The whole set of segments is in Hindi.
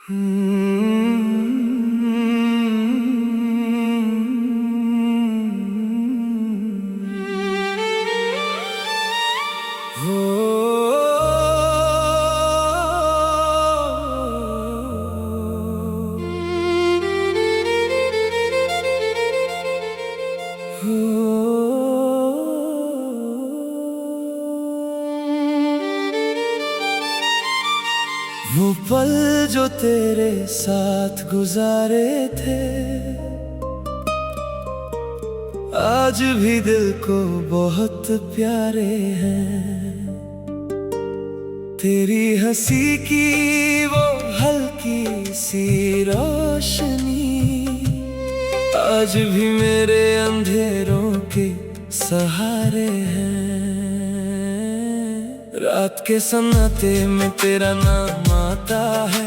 वो पल जो तेरे साथ गुजारे थे आज भी दिल को बहुत प्यारे हैं। तेरी हंसी की वो हल्की सी रोशनी आज भी मेरे अंधेरों के सहारे हैं। रात के सन्नाटे में तेरा नाम आता है,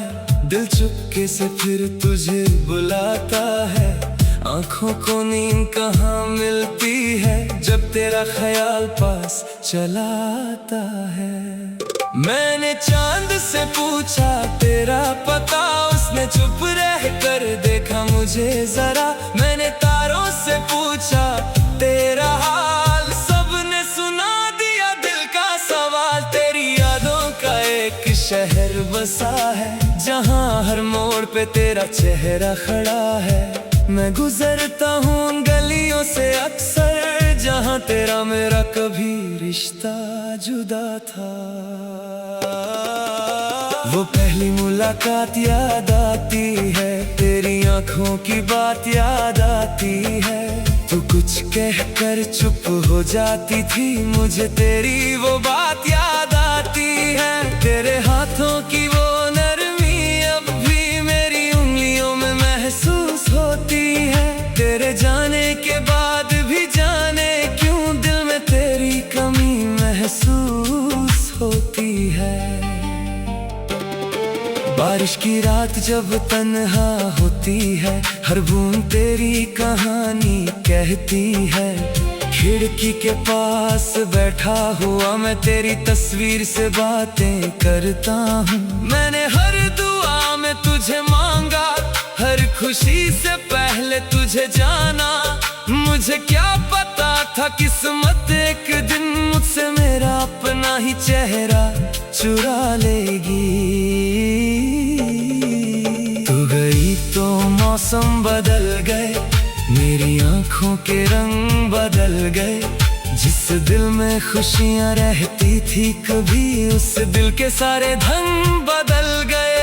दिल चुपके से फिर तुझे बुलाता है। आँखों को नींद कहाँ मिलती है जब तेरा ख्याल पास चला आता है। मैंने चांद से पूछा तेरा पता, उसने चुप रह कर देखा मुझे जरा। मैंने तारों से पूछा तेरा हाल, सबने सुना दिया दिल का सवाल। तेरी यादों का एक शहर बसा है जहाँ हर मोड़ पे तेरा चेहरा खड़ा है। मैं गुजरता हूँ उन गलियों से अक्सर जहाँ तेरा मेरा कभी रिश्ता जुदा था। वो पहली मुलाकात याद आती है, तेरी आंखों की बात याद आती है। तू कुछ कहकर चुप हो जाती थी, मुझे तेरी वो बात याद आती है। तेरे हाथों की वो नरमी अब भी मेरी उंगलियों में महसूस होती है। तेरे जाने के बाद भी जाने क्यों दिल में तेरी कमी महसूस होती है। बारिश की रात जब तन्हा होती है, हर बूंद तेरी कहानी कहती है। खिड़की के पास बैठा हुआ मैं तेरी तस्वीर से बातें करता हूँ। मैंने हर दुआ में तुझे मांगा, हर खुशी से पहले तुझे जाना। मुझे क्या पता था किस्मत एक दिन मुझसे मेरा अपना ही चेहरा चुरा लेगी। तू गई तो मौसम बदल गए, मेरी आंखों के रंग बदल गए। जिस दिल में खुशियां रहती थी कभी, उस दिल के सारे धन बदल गए।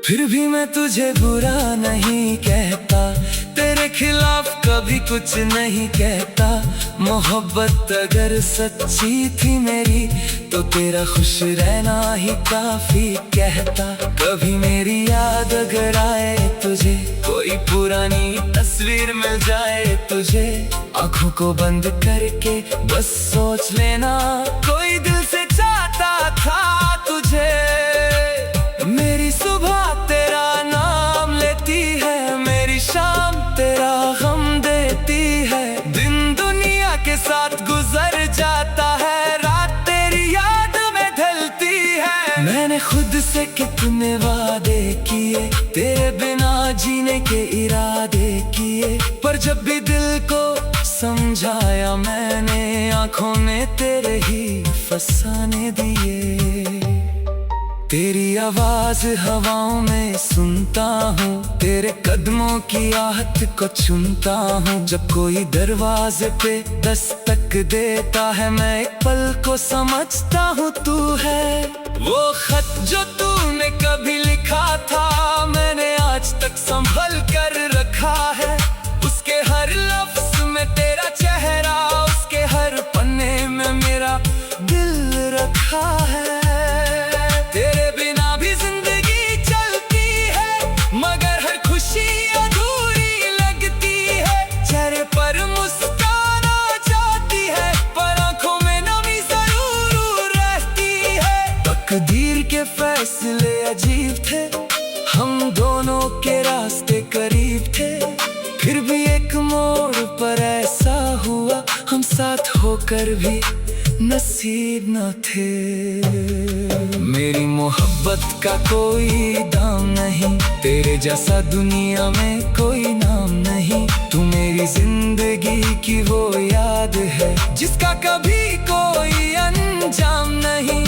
फिर भी मैं तुझे बुरा नहीं कहता, तेरे खिलाफ कभी कुछ नहीं कहता। मोहब्बत अगर सच्ची थी मेरी तो तेरा खुश रहना ही काफी कहता। कभी मेरी याद अगर आए तुझे, कोई पुरानी तस्वीर मिल जाए तुझे, आंखों को बंद करके बस सोच लेना कोई दिल से चाहता था तुझे। मेरी सुबह तेरा नाम लेती है, मेरी शाम तेरा गम देती है। दिन दुनिया के साथ गुजर जाता है, रात तेरी याद में ढलती है। मैंने खुद से कितने वादे किए, तेरे बिना जीने के इरादे किए, पर जब भी दिल को समझाया मैंने, आंखों ने तेरे ही फसाने दिए। तेरी आवाज हवाओं में सुनता हूँ, तेरे कदमों की आहट को चुनता हूँ। जब कोई दरवाजे पे दस्तक देता है, मैं एक पल को समझता हूँ तू है। वो खत जो तूने कभी लिखा था, मैंने आज तक संभल कर रखा है। उसके हर लफ्ज में तेरा चेहरा, उसके हर पन्ने में मेरा दिल रखा है। तेरे बिना भी जिंदगी चलती है, मगर हर खुशी अधूरी लगती है। चेहरे पर मुस्कान आ जाती है, पर आंखों में नमी जरूर रहती है। तकदीर के फैसले अजीब थे, हम दोनों के रास्ते करीब थे, फिर भी एक मोड़ पर ऐसा साथ होकर भी नसीब न थे। मेरी मोहब्बत का कोई दाम नहीं, तेरे जैसा दुनिया में कोई नाम नहीं। तू मेरी जिंदगी की वो याद है जिसका कभी कोई अंजाम नहीं।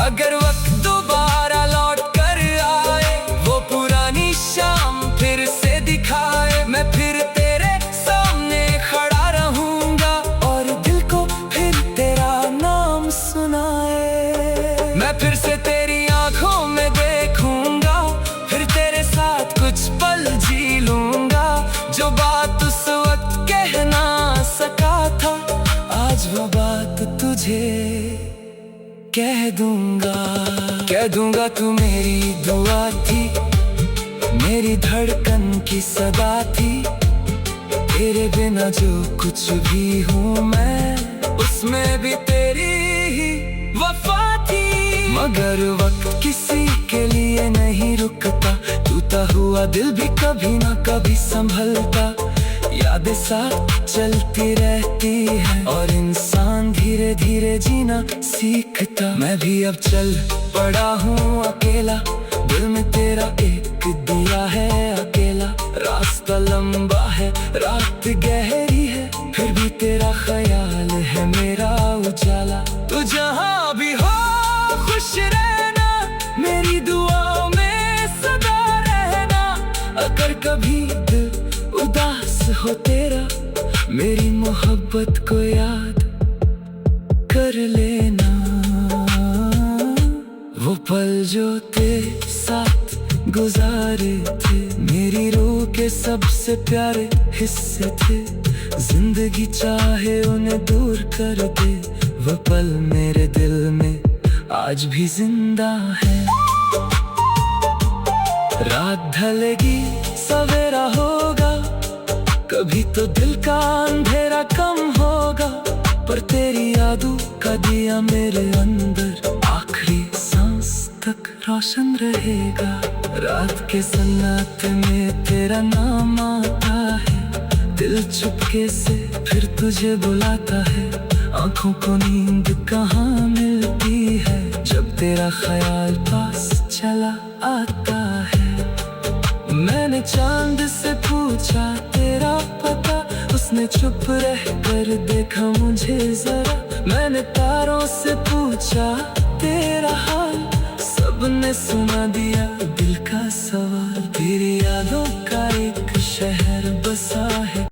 अगर वक्त दोबारा लौट कर आए, वो पुरानी शाम फिर से दिखाए, मैं फिर तेरे सामने खड़ा रहूंगा और दिल को फिर तेरा नाम सुनाए। मैं फिर से तेरी आंखों में देखूंगा, फिर तेरे साथ कुछ पल जी लूंगा। जो बात उस वक्त कह ना सका था, आज वो बात तुझे कह दूंगा। तू मेरी दुआ थी, मेरी धड़कन की सदा थी। तेरे बिना जो कुछ भी हूँ मैं, उसमें भी तेरी ही वफा थी। मगर वक्त किसी के लिए नहीं रुकता, टूटा हुआ दिल भी कभी ना कभी संभलता। यादें साथ चलती रहती है और इंसान धीरे धीरे जीना सीखता। मैं भी अब चल पड़ा हूँ अकेला, दिल में तेरा एक दिया है अकेला। रास्ता लंबा है, रात गहरी है, फिर भी तेरा ख्याल है मेरा उजाला। तू जहाँ भी हो खुश रहना, मेरी दुआओं में सदा रहना। अगर कभी दिल उदास हो तेरा, मेरी मोहब्बत को याद कर लेना। वो पल जो तेरे साथ गुजारे थे, मेरी रूह के सबसे प्यारे हिस्से थे। जिंदगी चाहे उन्हें दूर कर दे, वो पल मेरे दिल में आज भी जिंदा है। रात ढलेगी सवेरा होगा, कभी तो दिल का अंधेरा कम होगा। पर तेरी यादों का दिया मेरे अंदर आखिरी सांस तक रोशन रहेगा। रात के सन्नाटे में तेरा नाम आता है, दिल चुपके से फिर तुझे बुलाता है। आंखों को नींद कहाँ मिलती है, जब तेरा ख्याल पास चला आता है। मैंने चांद से पूछा तेरा पता, उसने चुप रह कर देखा मुझे जरा। मैंने तारों से पूछा तेरा हाल, सबने सुना दिया दिल का सवाल। तेरी यादों का एक शहर बसा है।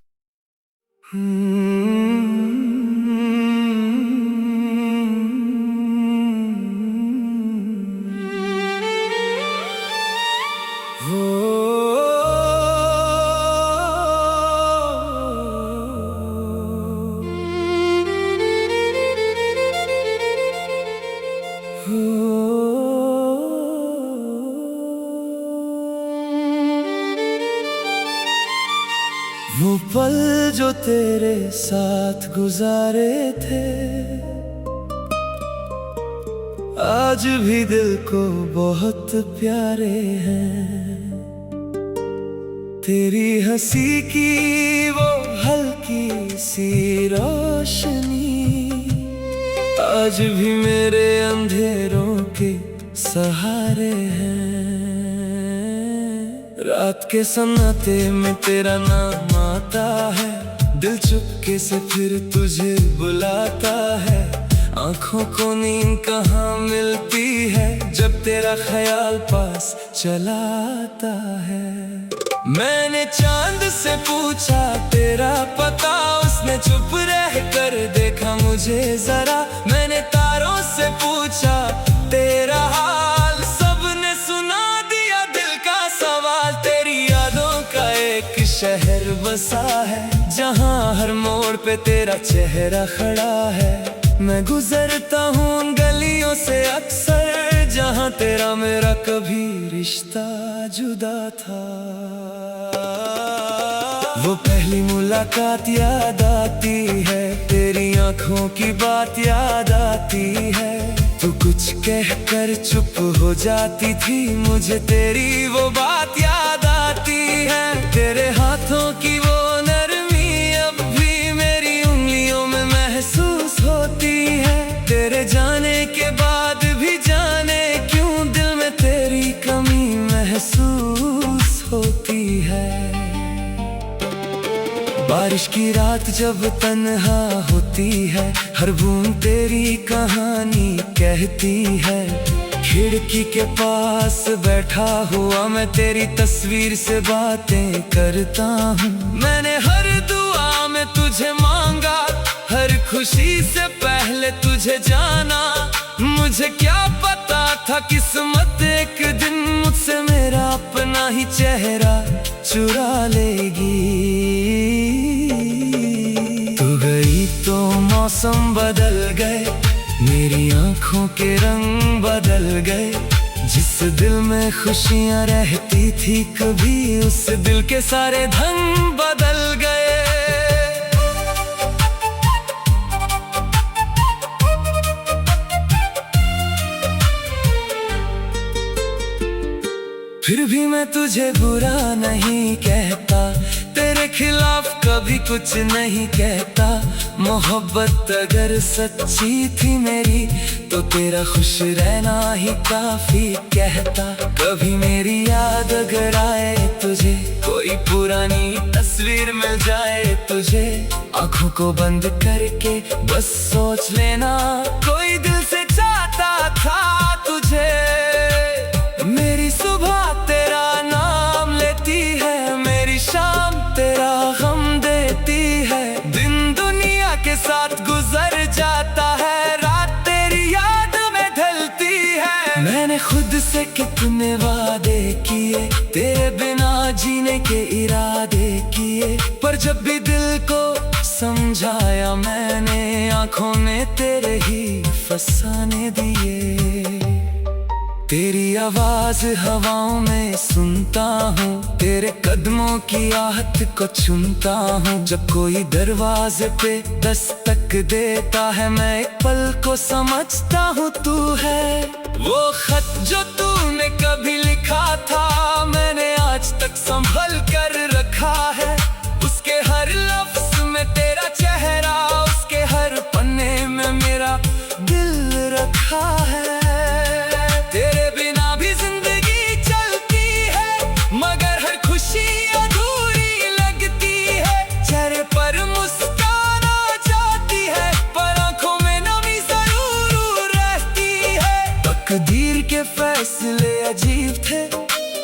वो पल जो तेरे साथ गुजारे थे, आज भी दिल को बहुत प्यारे हैं। तेरी हंसी की वो हल्की सी रोशनी, आज भी मेरे अंधेरों के सहारे हैं। रात के सन्नाटे में तेरा नाम आता है, दिल चुपके से फिर तुझे बुलाता है। आंखों को नींद कहाँ मिलती है, जब तेरा ख्याल पास चला आता है। मैंने चांद से पूछा तेरा पता, उसने चुप रह कर देखा मुझे जरा। मैंने तारों से पूछा तेरा हाल, सबने सुना दिया दिल का सवाल। तेरी यादों का एक शहर बसा है, जहाँ हर मोड़ पे तेरा चेहरा खड़ा है। मैं गुजरता हूँ उन गलियों से अक्सर, जहाँ तेरा मेरा कभी रिश्ता जुदा था। वो पहली मुलाकात याद आती है, तेरी आंखों की बात याद आती है। तू कुछ कहकर चुप हो जाती थी, मुझे तेरी वो बात याद आती है। तेरे हाथों की वो नरमी अब भी मेरी उंगलियों में महसूस बारिश की रात जब तन्हा होती है, हर बूंद तेरी कहानी कहती है। खिड़की के पास बैठा हुआ मैं तेरी तस्वीर से बातें करता हूँ। मैंने हर दुआ में तुझे मांगा, हर खुशी से पहले तुझे जाना। मुझे क्या पता था किस्मत एक दिन मुझसे मेरा अपना ही चेहरा चुरा लेगी। तू गई तो मौसम बदल गए, मेरी आंखों के रंग बदल गए। जिस दिल में खुशियां रहती थी कभी, उस दिल के सारे ढंग बदल गए। फिर भी मैं तुझे बुरा नहीं कहता, तेरे खिलाफ कभी कुछ नहीं कहता। मोहब्बत अगर सच्ची थी मेरी, तो तेरा खुश रहना ही काफी कहता। कभी मेरी याद अगर आए तुझे, कोई पुरानी तस्वीर मिल जाए तुझे, आंखों को बंद करके बस सोच लेना, कोई दिल से चाहता था तुझे। मेरी सुबह तेरा नाम लेती है, मेरी शाम तेरा गम देती है। दिन दुनिया के साथ गुजर जाता है, रात तेरी याद में ढलती है। मैंने खुद से कितने वादे किए, तेरे बिना जीने के इरादे किए, पर जब भी दिल को समझाया मैंने, आंखों में तेरे ही फसाने दिए। तेरी आवाज हवाओं में सुनता हूँ, तेरे कदमों की आहट को चुनता हूँ। जब कोई दरवाजे पे दस्तक देता है, मैं एक पल को समझता हूँ तू है। वो खत जो तूने कभी लिखा था, मैंने आज तक संभल कर रखा है। उसके हर लफ्ज में तेरा चेहरा, उसके हर पन्ने में मेरा दिल रखा है। तेरे बिना भी जिंदगी चलती है, मगर हर खुशी अधूरी लगती है। चेहरे पर मुस्कान आ जाती है, पर आंखों में नमी जरूर रहती है। तकदीर के फैसले अजीब थे,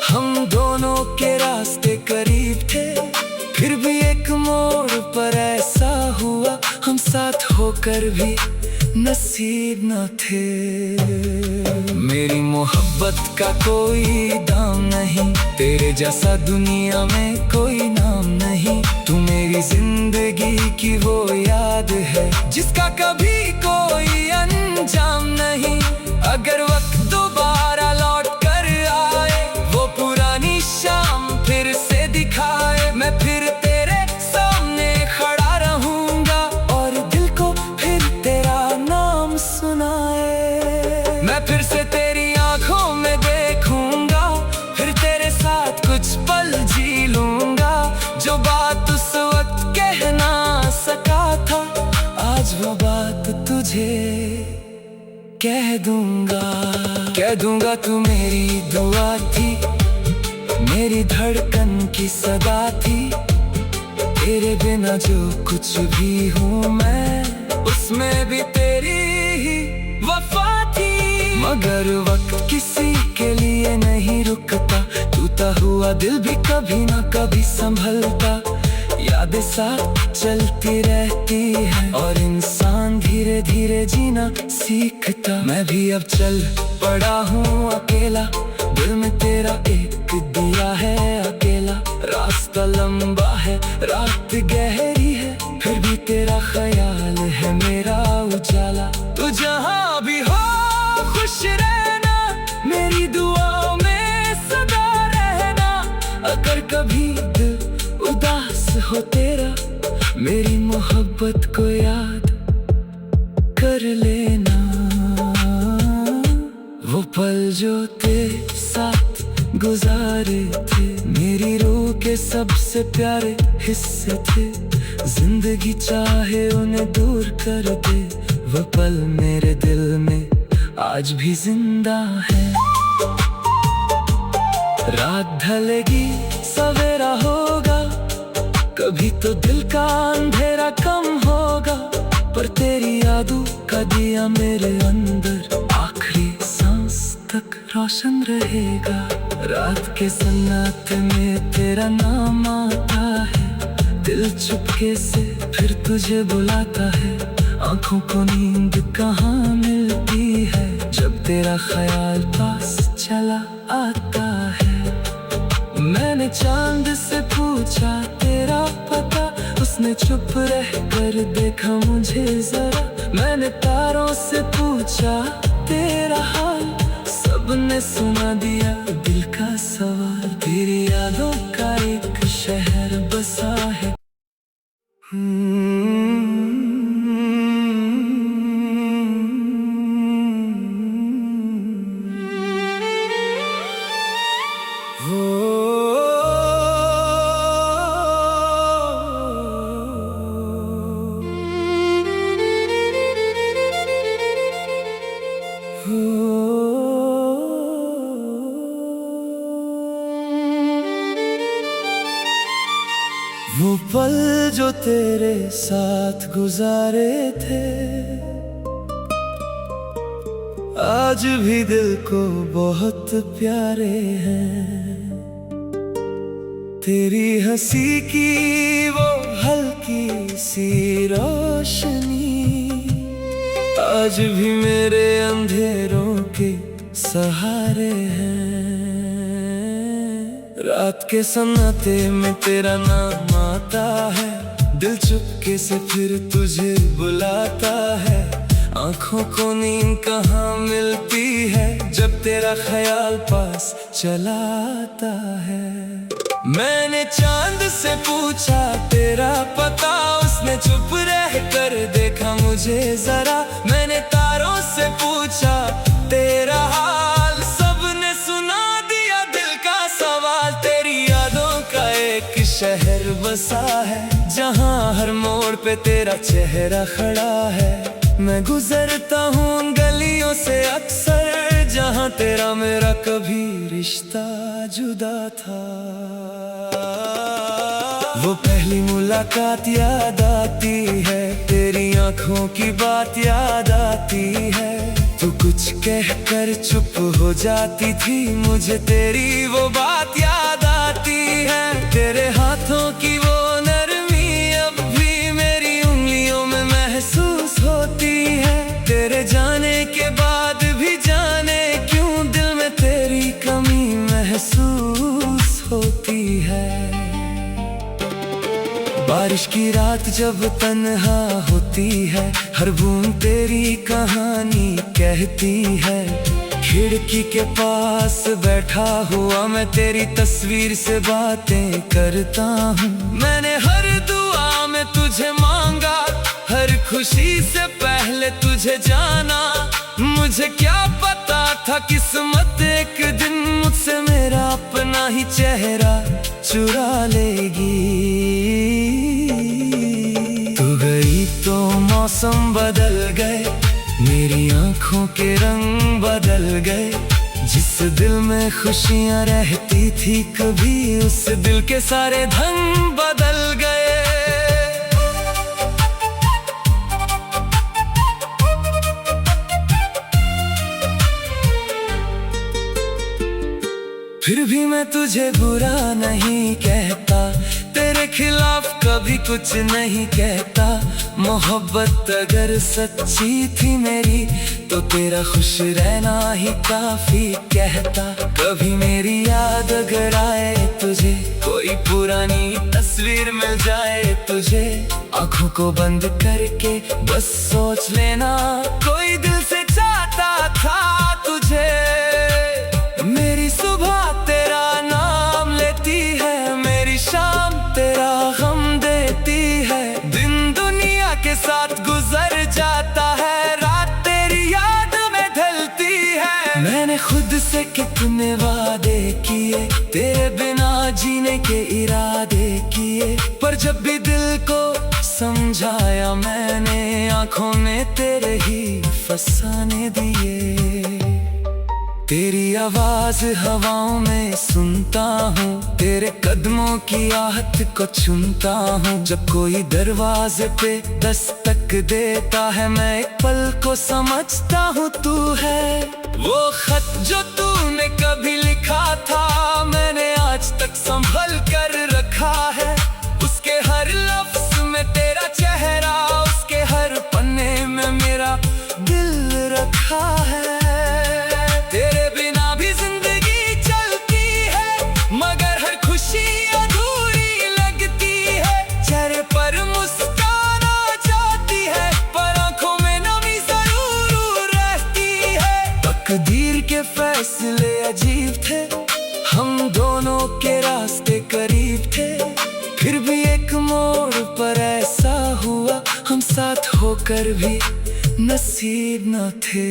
हम दोनों के रास्ते करीब थे। फिर भी एक मोड़ पर ऐसा हुआ, हम साथ होकर भी नसीब न थे। मेरी मोहब्बत का कोई दाम नहीं, तेरे जैसा दुनिया में कोई नाम नहीं। तू मेरी जिंदगी की वो याद है, जिसका कभी कोई अंजाम नहीं। अगर वक्त दोबारा लौट कर आए, वो पुरानी शाम फिर से दिखाए, मैं फिर तेरे सामने खड़ा रहूंगा और दिल को फिर तेरा नाम सुनाए। मैं फिर से तेरी आंखों में देखूंगा, फिर तेरे साथ कुछ पल जी लूंगा। जो बात उस वक्त कह ना सका था, आज वो बात तुझे कह दूंगा। तू मेरी दुआ थी, मेरी धड़कन की सदा थी। तेरे बिना जो कुछ भी हूँ मैं, उसमें भी तेरी ही वफा थी। मगर वक्त किसी के लिए नहीं रुकता, टूटा हुआ दिल भी कभी ना कभी संभलता। यादें साथ चलती रहती है, और इंसान धीरे धीरे जीना सीखता। मैं भी अब चल पड़ा हूँ अकेला, दिल में तेरा एक दिया है अकेला। रास्ता लंबा है, रात गहरी है, फिर भी तेरा ख्याल है मेरा उजाला। तू जहाँ भी हो खुश रहना, मेरी दुआओं में सदा रहना। अगर कभी दिल उदास हो तेरा, मेरी मोहब्बत को याद कर लेना। वो पल जो तेरे साथ गुजारे थे, मेरी रूह के सबसे प्यारे हिस्से थे। जिंदगी चाहे उन्हें दूर कर दे, वो पल मेरे दिल में आज भी जिंदा है। रात ढलेगी सवेरा होगा, कभी तो दिल का अंधेरा कम होगा, पर तेरी यादों का दिया मेरे अंदर आखिरी सांस तक रोशन रहेगा। रात के सन्नाटे में तेरा नाम आता है, दिल चुपके से फिर तुझे बुलाता है। आंखों को नींद कहाँ मिलती है, जब तेरा ख्याल पास चला आता है। मैंने चांद से पूछा तेरा पता, उसने चुप रह कर देखा मुझे जरा। मैंने तारों से पूछा तेरा हाल, सबने सुना दिया दिल का सवाल। तेरी यादों का एक शहर बसा है। वो पल जो तेरे साथ गुजारे थे, आज भी दिल को बहुत प्यारे हैं। तेरी हंसी की वो हल्की सी रोशनी आज भी मेरे अंधेरों के सहारे हैं। रात के सन्नाटे में तेरा नाम आता है, दिल चुपके से फिर तुझे बुलाता है। आंखों को नींद कहाँ मिलती है, जब तेरा ख्याल पास चला आता है। मैंने चांद से पूछा तेरा पता, उसने चुप रह कर देखा मुझे जरा। मैंने तारों से पूछा तेरा हाल, सबने सुना दिया दिल का सवाल। तेरी यादों का एक शहर बसा है, जहाँ हर मोड़ पे तेरा चेहरा खड़ा है। मैं गुजरता हूँ गलियों से अक्सर, जहाँ तेरा मेरा कभी रिश्ता जुदा था। वो पहली मुलाकात याद आती है, तेरी आंखों की बात याद आती है। तू कुछ कहकर चुप हो जाती थी, मुझे तेरी वो बात याद आती है। तेरे हाथों की वो नरमी अब भी मेरी उंगलियों में महसूस होती है। तेरे जाने के बाद भी जाने क्यों दिल में तेरी कमी महसूस होती है। बारिश की रात जब तन्हा होती है, हर बूंद तेरी कहानी कहती है। खिड़की के पास बैठा हुआ मैं तेरी तस्वीर से बातें करता हूँ। मैंने हर दुआ में तुझे मांगा, हर खुशी से पहले तुझे जाना। मुझे क्या पता था किस्मत एक दिन मुझसे मेरा अपना ही चेहरा चुरा लेगी। तू गई तो मौसम बदल गए, मेरी आंखों के रंग बदल गए। जिस दिल में खुशियां रहती थी कभी, उस दिल के सारे धन बदल गए। फिर भी मैं तुझे बुरा नहीं कहता, तेरे खिलाफ कभी कुछ नहीं कहता। मोहब्बत अगर सच्ची थी मेरी, तो तेरा खुश रहना ही काफी कहता। कभी मेरी याद अगर आए तुझे, कोई पुरानी तस्वीर मिल जाए तुझे, आंखों को बंद करके बस सोच लेना, कोई दिल से चाहता था तुझे। मेरी सुबह तेरा नाम लेती है, मेरी शाम तेरा गम देती है। दिन दुनिया के साथ गुजर जाता है, रात तेरी याद में ढलती है। मैंने खुद से कितने वादे किए, तेरे बिना जीने के इरादे किए, पर जब भी दिल को समझाया मैंने, आंखों में तेरे ही फसाने दिए। तेरी आवाज हवाओं में सुनता हूँ, तेरे कदमों की आहट को चुनता हूँ। जब कोई दरवाजे पे दस्तक देता है, मैं एक पल को समझता हूँ तू है। वो खत जो तूने कभी लिखा था, मैंने आज तक संभल कर रखा है। उसके हर लफ्ज में तेरा चेहरा, उसके हर पन्ने में मेरा दिल रखा है। तेरे बिना भी जिंदगी चलती है, मगर हर खुशी अधूरी लगती है। चेहरे पर मुस्कान आ जाती है, पर आंखों में नमी जरूर रहती है। तकदीर के फैसले अजीब थे, हम दोनों के रास्ते करीब थे। फिर भी एक मोड़ पर ऐसा हुआ, हम साथ होकर भी नसीब न थे।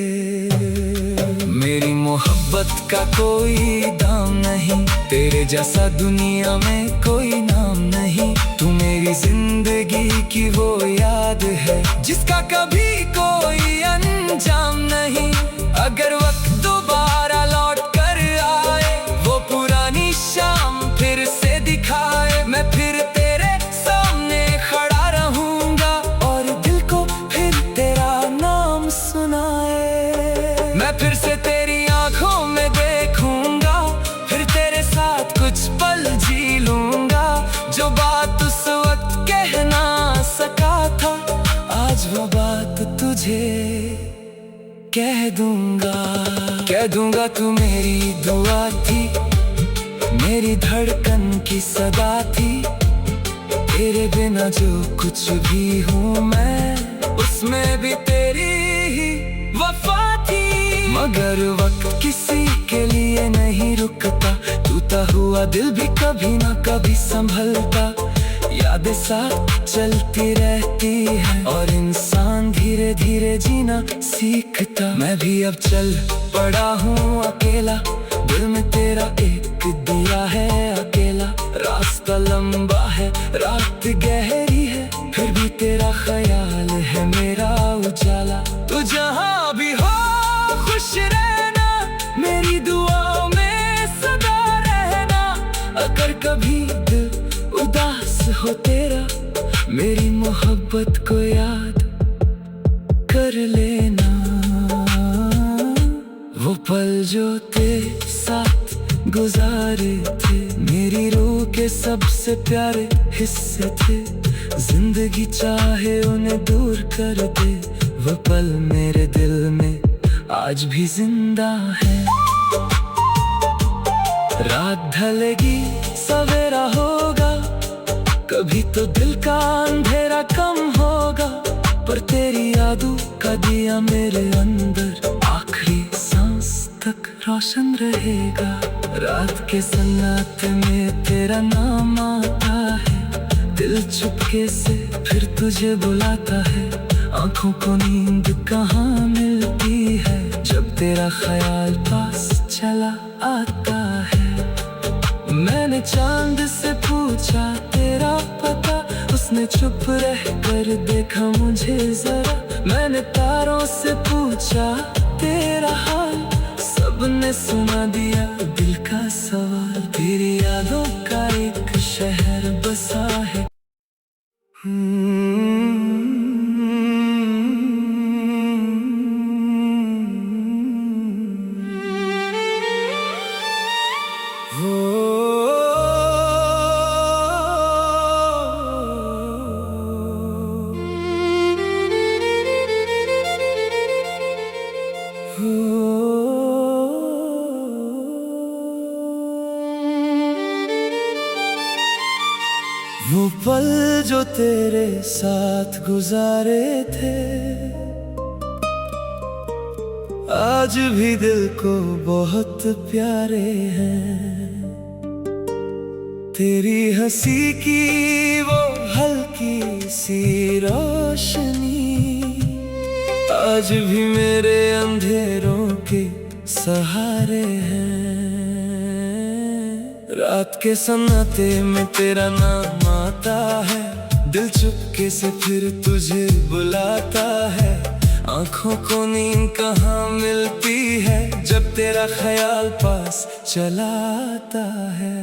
मेरी मोहब्बत का कोई दाम नहीं, तेरे जैसा दुनिया में कोई नाम नहीं। तू मेरी जिंदगी की वो याद है, जिसका कभी कोई अंजाम नहीं। अगर वक्त दोबारा लौट कर आए, वो पुरानी शाम फिर से दिखाए, मैं फिर तेरे सामने खड़ा रहूंगा और दिल को फिर तेरा नाम सुनाए। मैं फिर से तेरी आंखों में देखूंगा, फिर तेरे साथ कुछ पल जी लूंगा। जो बात उस वक्त कह ना सका था, आज वो बात तुझे कह दूंगा। तू मेरी दुआ थी, मेरी धड़कन की सदा थी। तेरे बिना जो कुछ भी हूँ मैं, उसमें भी तेरी ही वफा थी। मगर वक्त किसी के लिए नहीं रुकता, टूटा हुआ दिल भी कभी ना कभी संभलता। यादें साथ चलती रहती है, और इंसान धीरे धीरे जीना सीखता। मैं भी अब चल पड़ा हूँ अकेला, दिल में तेरा एक दिया है अकेला। रास्ता लंबा है, रात गहरी है, फिर भी तेरा ख्याल है मेरा उजाला। तू जहाँ भी हो खुश रहना, मेरी दुआओं में सदा रहना। अगर कभी दिल उदास हो तेरा, मेरी मोहब्बत को याद कर लेना। वो पल जो तेरे साथ गुजारे थे, मेरी रूह के सबसे प्यारे हिस्से थे। जिंदगी चाहे उन्हें दूर कर दे, वो पल मेरे दिल में आज भी जिंदा है। रात ढलेगी सवेरा होगा, कभी तो दिल का अंधेरा कम होगा। पर तेरी यादों का दिया मेरे अंदर आखिरी सांस तक रोशन रहेगा। रात के सन्नाटे में तेरा नाम आता है, दिल चुपके से फिर तुझे बुलाता है। आंखों को नींद कहाँ मिलती है, जब तेरा ख्याल पास चला आता है। मैंने चांद से पूछा तेरा पता, उसने चुप रह कर देखा मुझे जरा। मैंने तारों से पूछा तेरा हाल, सबने सुना दिया दिल का सवाल। तेरी यादों का एक शहर बसा है। वो पल जो तेरे साथ गुजारे थे, आज भी दिल को बहुत प्यारे हैं। तेरी हंसी की वो हल्की सी रोशनी, आज भी मेरे अंधेरों के सहारे हैं। रात के सन्नाटे में तेरा नाम आता है, दिल चुपके से फिर तुझे बुलाता है। आंखों को नींद कहाँ मिलती है जब तेरा ख्याल पास चला आता है।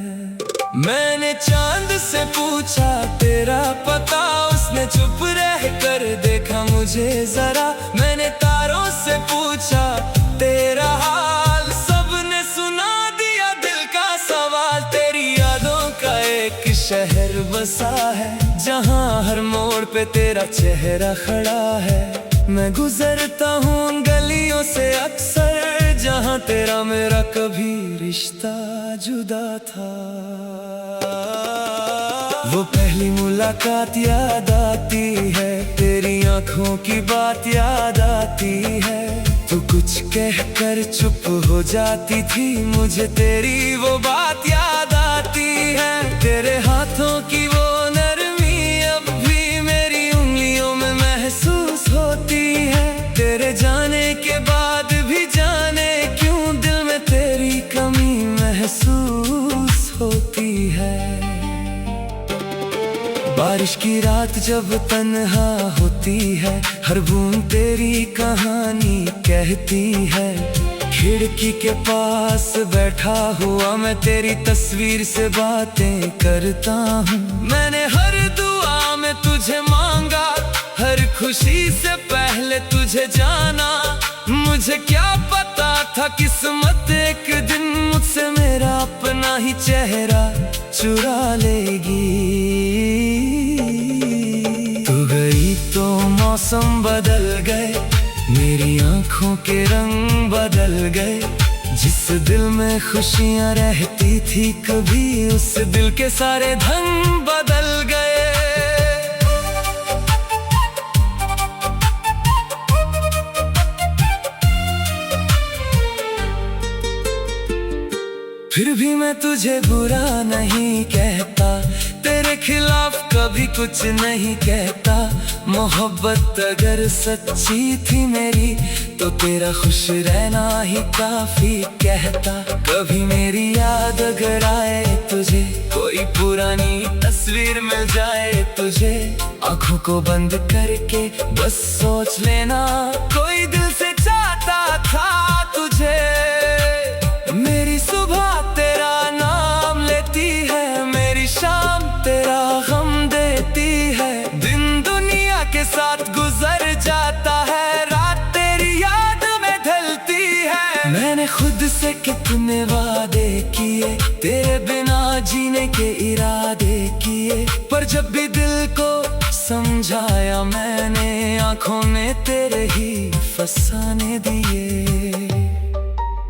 मैंने चांद से पूछा तेरा पता, उसने चुप रह कर देखा मुझे जरा। मैंने तारों से पूछा तेरा हाल, सबने सुना दिया दिल का सवाल। तेरी यादों का एक शहर बसा है जहाँ हर मोड़ पे तेरा चेहरा खड़ा है। मैं गुजरता हूँ उन गलियों से अक्सर जहाँ तेरा मेरा कभी रिश्ता जुदा था। वो पहली मुलाकात याद आती है, तेरी आंखों की बात याद आती है। तू कुछ कहकर चुप हो जाती थी, मुझे तेरी वो बात याद आती है। तेरे हाथों की वो नरमी अब भी मेरी उंगलियों में महसूस होती है। तेरे जाने के बाद भी जाने क्यों दिल में तेरी कमी महसूस होती है। बारिश की रात जब तन्हा होती है, हर बूंद तेरी कहानी कहती है। खिड़की के पास बैठा हुआ मैं तेरी तस्वीर से बातें करता हूँ। मैंने हर दुआ में तुझे मांगा, हर खुशी से पहले तुझे जाना। मुझे क्या पता था किस्मत एक दिन मुझसे मेरा अपना ही चेहरा चुरा लेगी। तू गई तो मौसम बदल गए, मेरी आंखों के रंग बदल गए। जिस दिल में खुशियां रहती थी कभी, उस दिल के सारे धन बदल गए। फिर भी मैं तुझे बुरा नहीं कहता, तेरे खिलाफ कभी कुछ नहीं कहता। मोहब्बत अगर सच्ची थी मेरी तो तेरा खुश रहना ही काफी कहता। कभी मेरी याद अगर आए तुझे, कोई पुरानी तस्वीर मिल जाए तुझे, आंखों को बंद करके बस सोच लेना, कोई दिल से चाहता था तुझे। मेरी सुबह तेरा नाम लेती है, मेरी शाम तेरा गम देती है। दिन दुनिया के साथ गुजर जाता है, रात तेरी याद में ढलती है। मैंने खुद से कितने वादे किए, तेरे बिना जीने के इरादे किए, पर जब भी दिल को समझाया मैंने, आंखों ने तेरे ही फसाने दिए।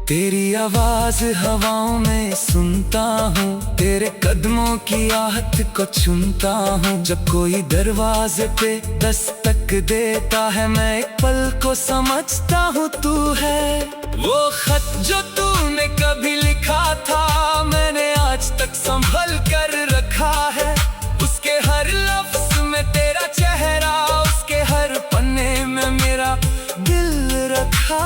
तेरी आवाज हवाओं में सुनता हूँ, तेरे कदमों की आहट को चुनता हूँ। जब कोई दरवाजे पे दस्तक देता है, मैं एक पल को समझता हूँ तू है। वो खत जो तूने कभी लिखा था, मैंने आज तक संभल कर रखा है। उसके हर लफ्ज में तेरा चेहरा, उसके हर पन्ने में मेरा दिल रखा